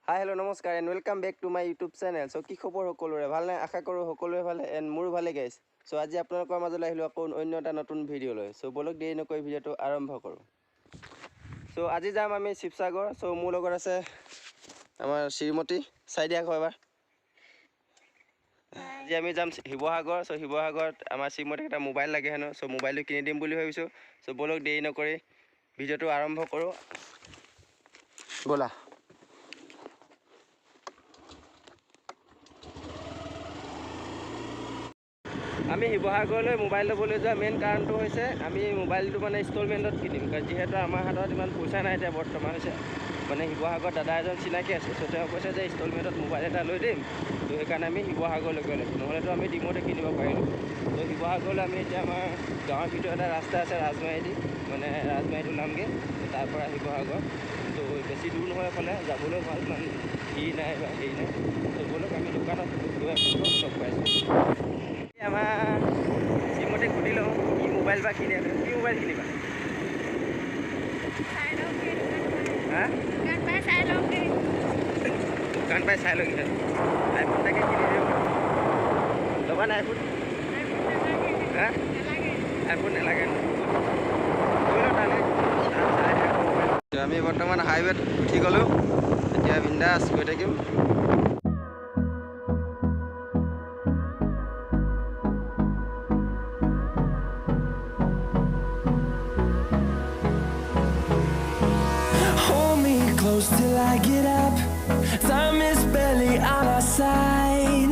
হাই hello' নমস্কাৰ and welcome back to my YouTube channel. So' কি খবৰ সকলোৰে ভালনে? আশা কৰোঁ সকলোৰে ভালে এণ্ড মোৰো ভালে গাইছ। চ' আজি আপোনালোকৰ মাজলৈ আহিলোঁ আকৌ অন্য এটা নতুন ভিডিঅ' লৈ। চ' বলক দেৰি নকৰি ভিডিঅ'টো আৰম্ভ কৰোঁ। চ' আজি যাম আমি শিৱসাগৰ। চ' মোৰ লগত আছে আমাৰ শ্ৰীমতী চাই দিয়া আকৌ এবাৰ। আজি আমি যাম শিৱসাগৰ। চ' শিৱসাগৰত আমাৰ শ্ৰীমতীক এটা মোবাইল লাগে হেনো। চ' মোবাইলটো কিনি দিম বুলি ভাবিছোঁ। চ' বলক দেৰি নকৰি ভিডিঅ'টো আৰম্ভ কৰোঁ। ব'লা। আমি শিৱসাগৰলৈ মোবাইল ল'বলৈ যোৱা মেইন কাৰণটো হৈছে আমি মোবাইলটো মানে ইনষ্টলমেণ্টত কিনিম, যিহেতু আমাৰ হাতত ইমান পইচা নাই এতিয়া বৰ্তমান হৈছে। মানে শিৱসাগৰত দাদা এজন চিনাকি আছে, চ' তেওঁ কৈছে যে ইনষ্টলমেণ্টত মোবাইল এটা লৈ দিম। ত' সেইকাৰণে আমি শিৱসাগৰলৈকে ওলাইছোঁ, নহ'লেতো আমি ডিমতে কিনিব পাৰিলোঁ। ত' শিৱসাগৰলৈ আমি এতিয়া আমাৰ গাঁৱৰ ভিতৰত এটা ৰাস্তা আছে ৰাজমাৰীদি, মানে ৰাজমাৰীত ওলামগৈ, তাৰপৰা শিৱসাগৰ। ত' বেছি দূৰ নহয় ফালে যাবলৈ ভাল, ইমান ভিৰ নাই বা হেৰি নাই। ত' বলক আমি দোকানত গৈ লগ পাইছোঁ। আমাৰ শ্ৰীমতীক সুধি লওঁ কি মোবাইল বা কিনে, কি মোবাইল কিনিবা? হা দোকান পাই চাই লওঁগৈ, আইফোন তাকে কিনি দিম। ল'বা নাই আইফোন? হা আইফোন নালাগে। আমি বৰ্তমান হাইৱেত উঠি গ'লোঁ, এতিয়া বিন্দাছ গৈ থাকিম। Till I get up, time is barely on our side.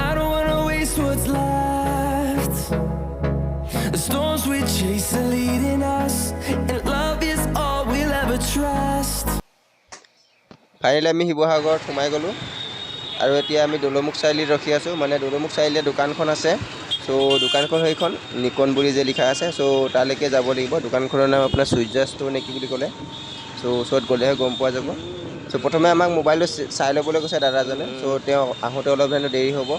I don't wanna waste what's left. The storms we chase are leading us, and love is all we'll ever trust. Finally আমি শিৱসাগৰত সোমাই গ'লোঁ আৰু এতিয়া আমি দৌলমুখ চাৰিআলিত ৰখি আছোঁ। মানে দৌলমুখ চাৰিআলিত দোকানখন আছে। চ' দোকানখন সেইখন নিকন বুলি যে লিখা আছে, চ' তালৈকে যাব লাগিব। দোকানখনৰ নাম আপোনাৰ সূৰ্য ষ্ট'ৰ নে কি বুলি ক'লে। চ' ওচৰত গ'লেহে গম পোৱা যাব। চ' প্ৰথমে আমাক মোবাইলটো চাই ল'বলৈ কৈছে দাদাজনে। চ' তেওঁ আহোঁতে অলপ হেনো দেৰি হ'ব,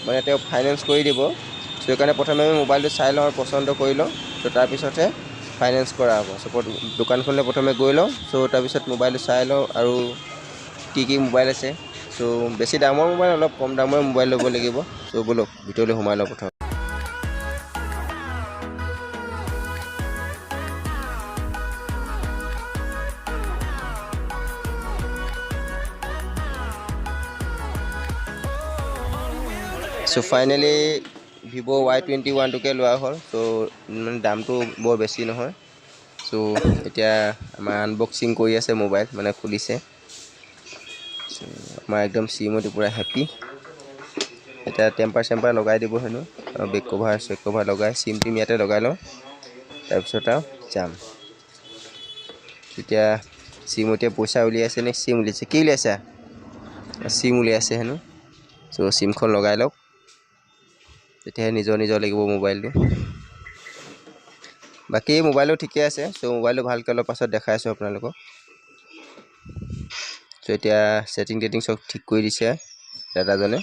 মানে তেওঁ ফাইনেন্স কৰি দিব। চ' সেইকাৰণে প্ৰথমে আমি মোবাইলটো চাই লওঁ আৰু পচন্দ কৰি লওঁ। চ' তাৰপিছতহে ফাইনেন্স কৰা হ'ব। চ' দোকানখনলৈ প্ৰথমে গৈ লওঁ। চ' তাৰপিছত মোবাইলটো চাই লওঁ আৰু কি মোবাইল আছে। চ' বেছি দামৰ মোবাইল, অলপ কম দামৰ মোবাইল ল'ব লাগিব। চ' ব'লক ভিতৰলৈ সোমাই লওঁ প্ৰথম। চ' ফাইনেলি ভিভ' Y21টোকে লোৱা হ'ল। চ' মানে দামটো বৰ বেছি নহয়। চ' এতিয়া আমাৰ আনবক্সিং কৰি আছে মোবাইল, মানে খুলিছে। চ' আমাৰ একদম শ্ৰীমতী পূৰা হেপ্পী। এতিয়া টেম্পাৰ চেম্পাৰ লগাই দিব হেনো, আৰু বেক কভাৰ চেক কভাৰ লগাই চিম টিম ইয়াতে লগাই লওঁ, তাৰপিছত আৰু যাম। এতিয়া শ্ৰীমতীয়ে পইচা উলিয়াইছে নে চিম উলিয়াইছে? কি উলিয়াইছা? চিম উলিয়াইছে হেনো। চ' চিমখন লগাই লওক, তেতিয়াহে নিজৰ লাগিব মোবাইলটো। বাকী মোবাইলটো ঠিকে আছে। চ' মোবাইলটো ভালকৈ অলপ পাছত দেখাই আছোঁ আপোনালোকক। চ' এতিয়া ছেটিং টেটিং চব ঠিক কৰি দিছে দাদাজনে।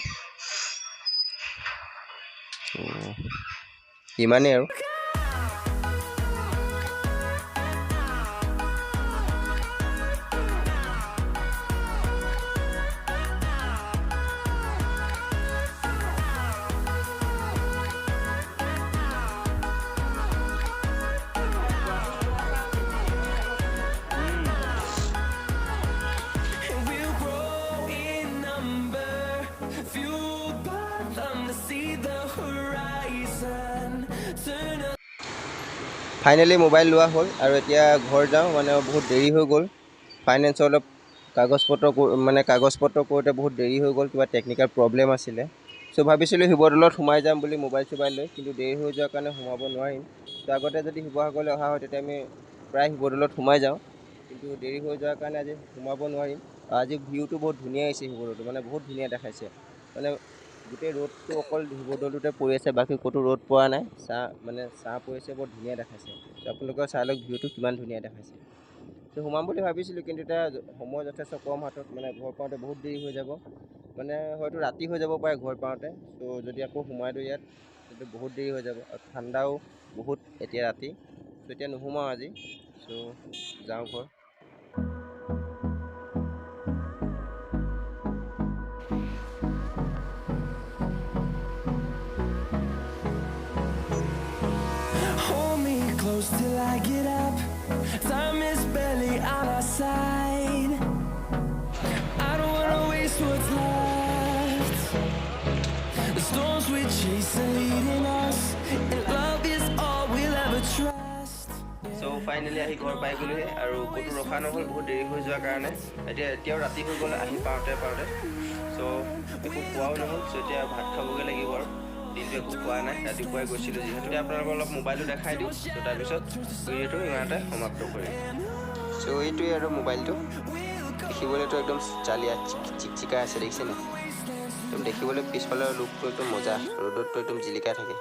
ইমানেই আৰু। And we'll grow in number, fueled by them to see the horizon. Turn up. Finally mobile লোৱা হ'ল আৰু এতিয়া ঘৰ যাওঁ। মানে বহুত দেৰি হৈ গ'ল, ফাইনেন্সৰ অলপ কাগজ পত্ৰ কৰোঁতে বহুত দেৰি হৈ গ'ল, কিবা টেকনিকেল প্ৰব্লেম আছিলে। চ' ভাবিছিলোঁ শিৱদৌলত সোমাই যাম বুলি মোবাইল চোবাইল লৈ, কিন্তু দেৰি হৈ যোৱাৰ কাৰণে সোমাব নোৱাৰিম। চ' আগতে যদি শিৱসাগৰলৈ অহা হয় তেতিয়া আমি প্ৰায় শিৱদৌলত সোমাই যাওঁ, কিন্তু দেৰি হৈ যোৱাৰ কাৰণে আজি সোমাব নোৱাৰিম। আজি ভিউটো বহুত ধুনীয়া আহিছে শিৱদৌলটো, মানে বহুত ধুনীয়া দেখাইছে। মানে গোটেই ৰ'দটো অকল শিৱদৌলটোতে পৰি আছে, বাকী ক'তো ৰ'দ পৰা নাই। ছাঁ পৰিছে, বৰ ধুনীয়া দেখাইছে। চ' আপোনালোকে চাই লওক ভিউটো কিমান ধুনীয়া দেখাইছে। চ' সোমাম বুলি ভাবিছিলোঁ, কিন্তু এতিয়া সময় যথেষ্ট কম হাতত, মানে ঘৰ পাওঁতে বহুত দেৰি হৈ যাব। মানে হয়তো ৰাতি হৈ যাব পাৰে ঘৰ পাওঁতে। চ' যদি আকৌ সোমাই দিওঁ ইয়াত, তেতিয়া বহুত দেৰি হৈ যাব, আৰু ঠাণ্ডাও বহুত এতিয়া ৰাতি। চ' এতিয়া নোসোমাওঁ আজি। চ' যাওঁ ঘৰ। close till I get up. Time is barely on our side. I don't wanna waste what's left. The storms we chase are leading us, and love is all we'll ever trust. So' finally আহি ঘৰ পাই গ'লোহি আৰু ক'তো ৰখা নহ'ল বহুত দেৰি হৈ যোৱাৰ কাৰণে এতিয়াও ৰাতি হৈ গ'ল আহি পাওঁতে চ' একো খোৱাও নহ'ল চ' এতিয়া ভাত খাবগৈ লাগিব আৰু দিনটো একো খোৱা নাই ৰাতিপুৱাই গৈছিলোঁ যিহেতু এতিয়া আপোনালোকক অলপ মোবাইলটো দেখাই দিওঁ চ' তাৰপিছত ভিডিঅ'টো ইমানতে সমাপ্ত কৰিম চ' এইটোৱে আৰু মোবাইলটো দেখিবলৈতো একদম চালিয়া চিকচিকাই আছে দেখিছেনে একদম দেখিবলৈ পিছফালৰ লুকটো একদম মজা ৰ'দতটো একদম জিলিকাই থাকে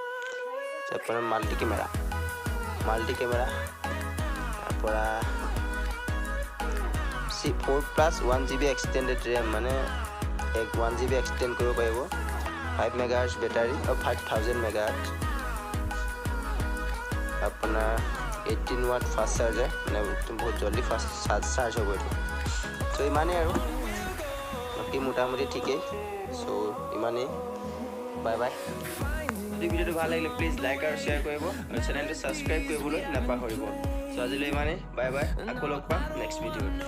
আপোনাৰ মাল্টি কেমেৰা তাৰপৰা 4+1 GB এক্সটেণ্ডেড ৰেম মানে 1 GB এক্সটেণ্ড কৰিব পাৰিব 5 MHz বেটাৰী আৰু 5000 MHz আপোনাৰ 18 watt ফাষ্ট চাৰ্জাৰ মানে বহুত জলদি ফাষ্ট চাৰ্জ হ'ব এইটো চ' ইমানেই আৰু বাকী মোটামুটি ঠিকেই চ' ইমানেই বাই বাই যদি ভিডিঅ'টো ভাল লাগিলে প্লিজ লাইক আৰু শ্বেয়াৰ কৰিব আৰু চেনেলটো ছাবস্ক্ৰাইব কৰিবলৈ নাপাহৰিব চ' আজিলৈ ইমানেই বাই বাই আকৌ লগ পাম নেক্সট ভিডিঅ'ত